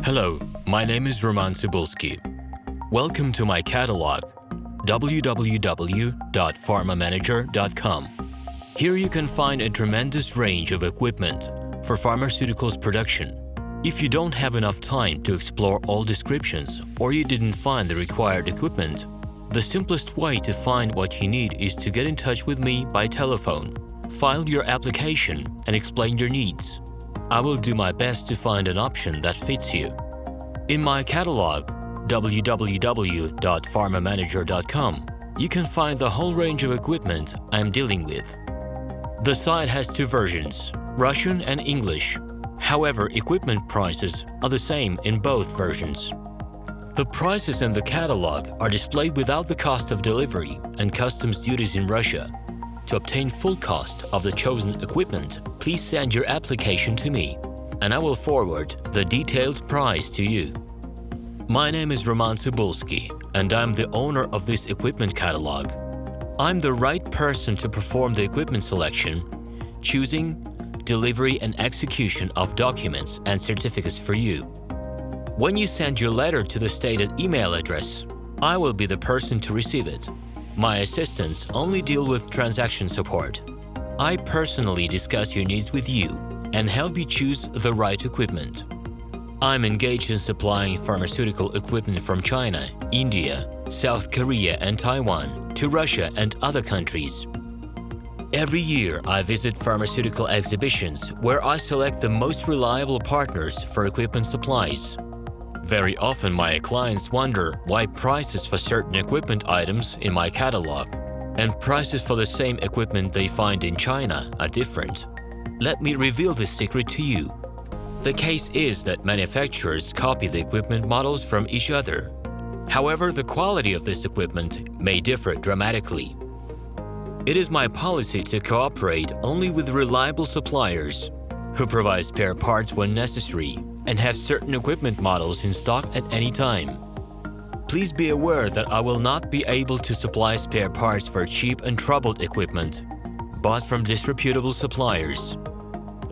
Hello, my name is RomanTsibulsky. Welcome to my catalog, www.pharmamanager.com. Here you can find a tremendous range of equipment for pharmaceuticals production. If you don't have enough time to explore all descriptions or you didn't find the required equipment, the simplest way to find what you need is to get in touch with me by telephone, file your application, and explain your needs. I will do my best to find an option that fits you. In my catalog, www.pharmamanager.com, you can find the whole range of equipment I am dealing with. The site has two versions, Russian and English. However, equipment prices are the same in both versions. The prices in the catalog are displayed without the cost of delivery and customs duties in Russia. To obtain full cost of the chosen equipment, please send your application to me, and I will forward the detailed price to you. My name is RomanTsibulsky, and I'm the owner of this equipment catalog. I'm the right person to perform the equipment selection, choosing, delivery and execution of documents and certificates for you. When you send your letter to the stated email address, I will be the person to receive it. My assistants only deal with transaction support. I personally discuss your needs with you and help you choose the right equipment. I'm engaged in supplying pharmaceutical equipment from China, India, South Korea and Taiwan to Russia and other countries. Every year, I visit pharmaceutical exhibitions where I select the most reliable partners for equipment supplies. Very often, my clients wonder why prices for certain equipment items in my catalog and prices for the same equipment they find in China are different. Let me reveal this secret to you. The case is that manufacturers copy the equipment models from each other. However, the quality of this equipment may differ dramatically. It is my policy to cooperate only with reliable suppliers who provide spare parts when necessary and have certain equipment models in stock at any time. Please be aware that I will not be able to supply spare parts for cheap and troubled equipment bought from disreputable suppliers.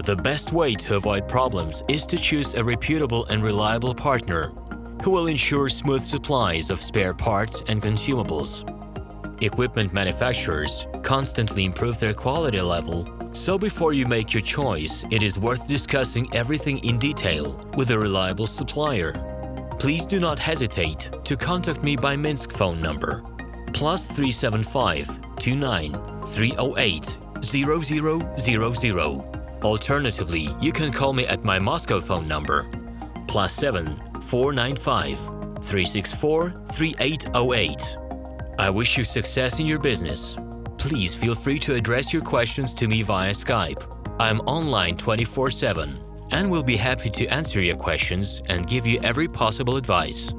The best way to avoid problems is to choose a reputable and reliable partner who will ensure smooth supplies of spare parts and consumables. Equipment manufacturers constantly improve their quality level, so before you make your choice, it is worth discussing everything in detail with a reliable supplier. Please do not hesitate to contact me by Minsk phone number +375 29 308 0000. Alternatively, you can call me at my Moscow phone number +7 495 364 3808. I wish you success in your business. Please feel free to address your questions to me via Skype. I'm online 24/7 and will be happy to answer your questions and give you every possible advice.